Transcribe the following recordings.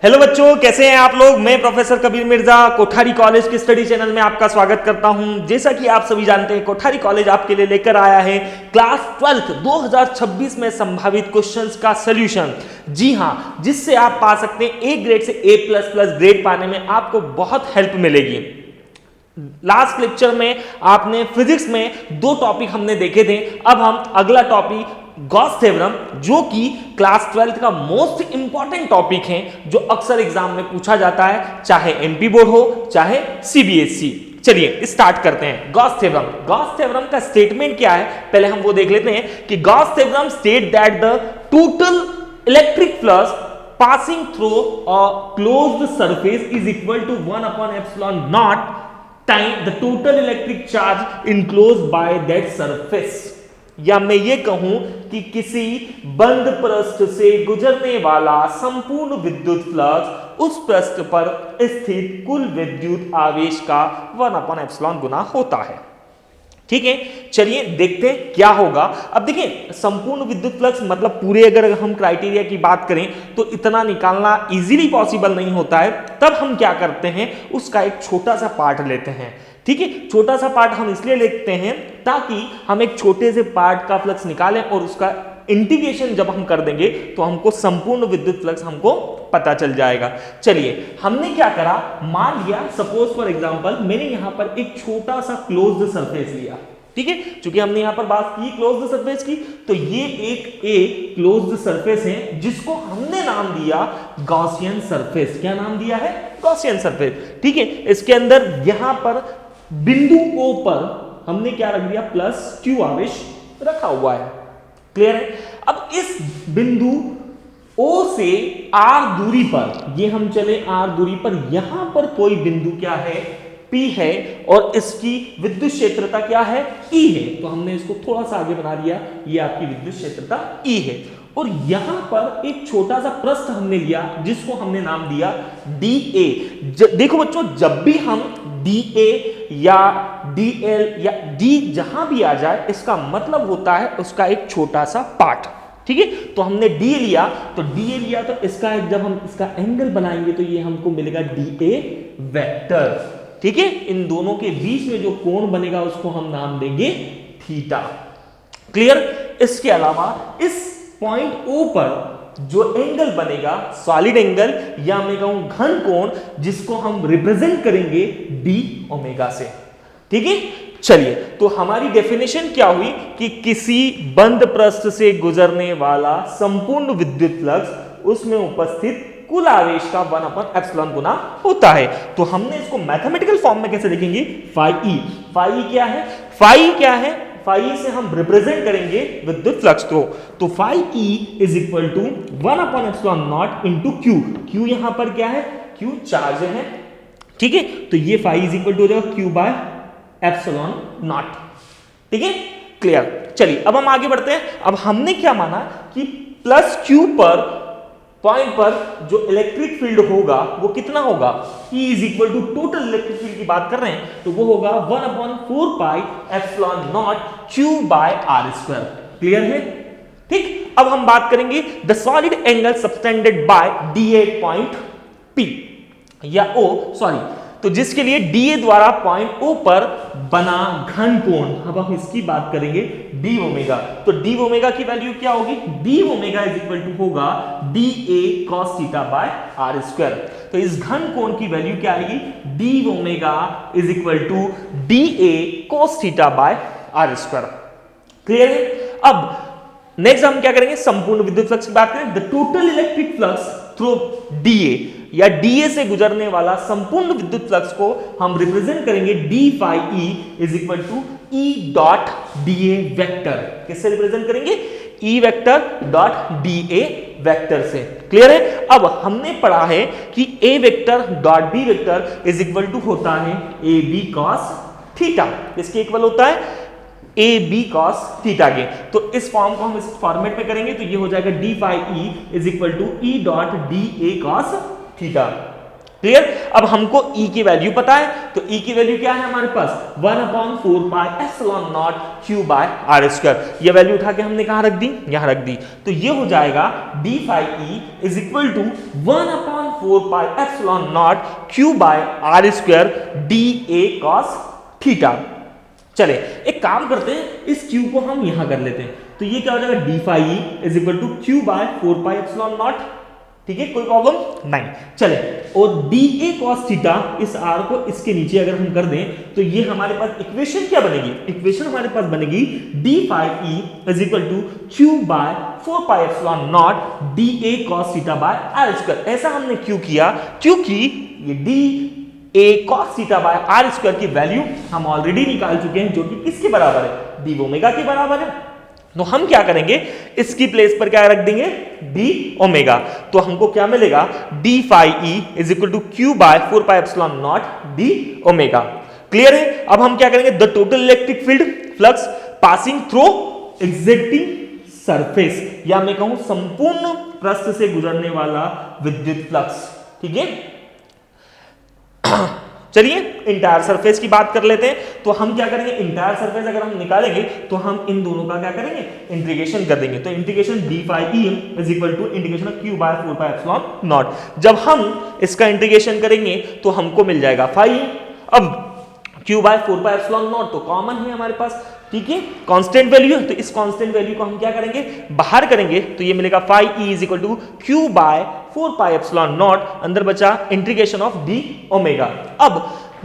Hello बच्चों, कैसे हैं आप लोग। मैं प्रोफेसर कबीर मिर्जा कोठारी कॉलेज के स्टडी चैनल में आपका स्वागत करता हूं। जैसा कि आप सभी जानते हैं, कोठारी कॉलेज आपके लिए लेकर आया है क्लास 12 2026 में संभावित क्वेश्चंस का सॉल्यूशन। जी हां, जिससे आप पा सकते हैं ए ग्रेड से A++ ग्रेड पाने में आपको बहुत हेल्प मिलेगी। लास्ट लेक्चर में आपने फिजिक्स में 2 टॉपिक हमने देखे थे। अब हम अगला टॉपिक गॉस थ्योरम, जो कि क्लास 12 का मोस्ट इंपॉर्टेंट टॉपिक है, जो अक्सर एग्जाम में पूछा जाता है, चाहे एमपी बोर्ड हो चाहे सीबीएसई। चलिए स्टार्ट करते हैं। Gauss theorem. गॉस थ्योरम का स्टेटमेंट क्या है, पहले हम वो देख लेते हैं कि Gauss theorem state that the total electric flux passing through a closed surface is equal to 1/epsilon naught time the total electric charge enclosed by that surface। या मैं ये कहूं कि किसी बंद पृष्ठ से गुजरने वाला संपूर्ण विद्युत फ्लक्स उस पृष्ठ पर स्थित कुल विद्युत आवेश का 1/epsilon गुना होता है। ठीक है, चलिए देखते हैं क्या होगा। अब देखिए, संपूर्ण विद्युत फ्लक्स मतलब पूरे अगर हम क्राइटेरिया की बात करें तो इतना निकालना इजीली पॉसिबल नहीं होता है। तब हम क्या करते हैं, उसका एक छोटा सा पार्ट लेते हैं। ठीक है, छोटा सा पार्ट हम इसलिए लेते हैं ताकि हम एक छोटे से पार्ट का फ्लक्स निकालें और उसका इंटीग्रेशन जब हम कर देंगे तो हमको संपूर्ण विद्युत फ्लक्स हमको पता चल जाएगा। चलिए, हमने क्या करा, मान लिया सपोज फॉर एग्जांपल मैंने यहां पर एक छोटा सा क्लोज्ड सरफेस लिया। ठीक है, क्योंकि हमने यहां पर बात की क्लोज्ड सरफेस की, तो ये एक क्लोज्ड सरफेस है जिसको हमने नाम दिया गॉसियन सरफेस। क्या नाम दिया है? Gaussian surface. ठीक है, इसके अंदर यहां पर बिंदु O पर हमने क्या रख दिया, +q आवेश रखा हुआ है। क्लियर है? अब इस बिंदु O से R दूरी पर, ये हम चले R दूरी पर, यहां पर कोई बिंदु क्या है, P है, और इसकी विद्युत क्षेत्रता क्या है, E है। तो हमने इसको थोड़ा सा आगे बना दिया, ये आपकी विद्युत क्षेत्रता E है। और यहां पर एक छोटा सा पृष्ठ हमने लिया जिसको हमने नाम दिया DA। देखो बच्चों, जब भी हम DA या DL या D जहां भी आ जाए, इसका मतलब होता है उसका एक छोटा सा पार्ट। ठीक है, तो हमने DA लिया, तो इसका जब हम इसका एंगल बनाएंगे तो ये हमको मिलेगा DA वेक्टर। ठीक है, इन दोनों के बीच में जो कोण बनेगा उसको हम नाम देंगे थीटा। क्लियर? इसके अलावा इस पॉइंट O पर जो एंगल बनेगा, सॉलिड एंगल या मैं कहूं घन कोण, जिसको हम रिप्रेजेंट करेंगे d ओमेगा से। ठीक है, चलिए, तो हमारी डेफिनेशन क्या हुई कि किसी बंद पृष्ठ से गुजरने वाला संपूर्ण विद्युत फ्लक्स उसमें उपस्थित कुल आवेश का 1/epsilon गुना होता है। तो हमने इसको मैथमेटिकल फॉर्म में कैसे लिखेंगे, फाई ई। फाई क्या है? फाई क्या है? फाई से हम रिप्रेजेंट करेंगे विद्युत फ्लक्स को। तो phi E is equal to 1/epsilon naught into Q. Q यहां पर क्या है, क्यू चार्ज है। ठीक है, तो ये फाई इज इक्वल टू हो जाएगा Q/epsilon naught। ठीक है, क्लियर? चलिए, अब हम आगे बढ़ते हैं। अब हमने क्या माना कि +q पर पॉइंट पर जो इलेक्ट्रिक फील्ड होगा वो कितना होगा, E is equal to total electric field की बात कर रहे हैं, तो वो होगा 1/4π Q/r²। क्लियर है? ठीक, अब हम बात करेंगे the solid angle subtended bye DA point P या O, सॉरी, तो जिसके लिए DA द्वारा पॉइंट O पर बना घन कोण, अब हम इसकी बात करेंगे d ओमेगा। तो d ओमेगा की वैल्यू क्या होगी, d omega is equal to होगा DA cos θ/r²। तो इस घन कोण की वैल्यू क्या आएगी, d omega is equal to DA cos θ/r²। Clear है? अब नेक्स्ट हम क्या करेंगे, संपूर्ण विद्युत फ्लक्स की बात करें। The total electric flux through DA या DA से गुजरने वाला संपूर्ण विद्युत फ्लक्स को हम रिप्रेजेंट करेंगे d phi E is equal to E dot DA vector. किससे रिप्रेजेंट करेंगे, E vector dot DA vector से। क्लियर है? अब हमने पढ़ा है कि A vector dot B vector is equal to होता है AB cos थीटा। इसके इक्वल होता है AB cos थीटा के। तो इस फॉर्म को हम इस फॉर्मेट में करेंगे तो ये हो जाएगा d phi E is equal to E dot DA cos theta. Clear? अब हमको E की वैल्यू पता है, तो E की वैल्यू क्या है हमारे पास, 1/4π Q/r²। ये वैल्यू उठा के हमने कहां रख दी, यहां रख दी। तो ये हो जाएगा d phi E is equal to 1/4 4 pi epsilon naught Q by R square D A cos theta. चले एक काम करते हैं, इस क्यू को हम यहां कर लेते हैं, तो ये क्या हो जाएगा D phi E is equal to Q by 4 pi epsilon naught. ठीक है, कोई प्रॉब्लम नहीं। चले, और डी ए कॉस थीटा, इस आर को इसके नीचे अगर हम कर दें तो ये हमारे पास इक्वेशन क्या बनेगी, इक्वेशन हमारे पास बनेगी D phi E is equal to Q by 4 pi epsilon naught D A cos theta by R square. ऐसा हमने क्यों किया, क्योंकि ये D A cos theta by R square की वैल्यू हम ऑलरेडी निकाल चुके हैं, जो कि किसके बराबर है, डी ओमेगा के बराबर है। तो हम क्या करेंगे, इसकी प्लेस पर क्या रख देंगे, डी ओमेगा। तो हमको क्या मिलेगा, D phi E is equal to Q by 4 pi epsilon naught D omega. Clear है। अब हम क्या करेंगे, the total electric field flux passing through existing surface, या मैं कहूं संपूर्ण पृष्ठ से गुजरने वाला विद्युत फ्लक्स। ठीक है, चलिए इंटायर सरफेस की बात कर लेते हैं। तो हम क्या करेंगे, इंटायर सरफेस अगर हम निकालेंगे तो हम इन दोनों का क्या करेंगे, इंटीग्रेशन कर देंगे। तो integration D phi E is equal to integration of Q by 4 pi epsilon naught. जब हम इसका इंटीग्रेशन करेंगे तो हमको मिल जाएगा फाई। अब Q by 4 pi epsilon naught तो कॉमन है हमारे पास, ठीक है, कांस्टेंट वैल्यू है, तो इस कांस्टेंट वैल्यू को हम क्या करेंगे, बाहर करेंगे, तो ये मिलेगा phi E is equal to Q by 4 pi epsilon naught, अंदर बचा इंटीग्रेशन ऑफ डी ओमेगा। अब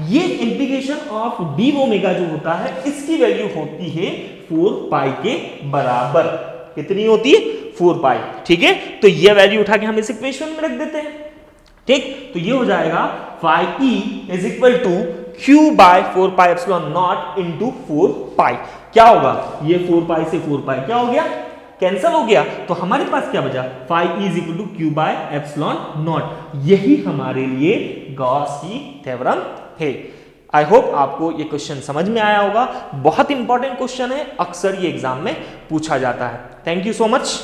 ये इंटीग्रेशन ऑफ डी ओमेगा जो होता है, इसकी वैल्यू होती है 4 पाई के बराबर। कितनी होती है, 4 पाई। ठीक है, तो ये वैल्यू उठा के हम इस इक्वेशन में रख देते हैं। ठीक, तो ये हो जाएगा phi E is equal to Q by 4 pi epsilon naught into 4 pi. क्या होगा, ये 4 पाई से 4 पाई क्या हो गया, कैंसिल हो गया। तो हमारे पास क्या बचा, phi E is equal to Q by epsilon naught. यही हमारे लिए गॉस की थ्योरम है। आई होप आपको ये क्वेश्चन समझ में आया होगा। बहुत इंपॉर्टेंट क्वेश्चन है, अक्सर ये एग्जाम में पूछा जाता है। Thank you so much.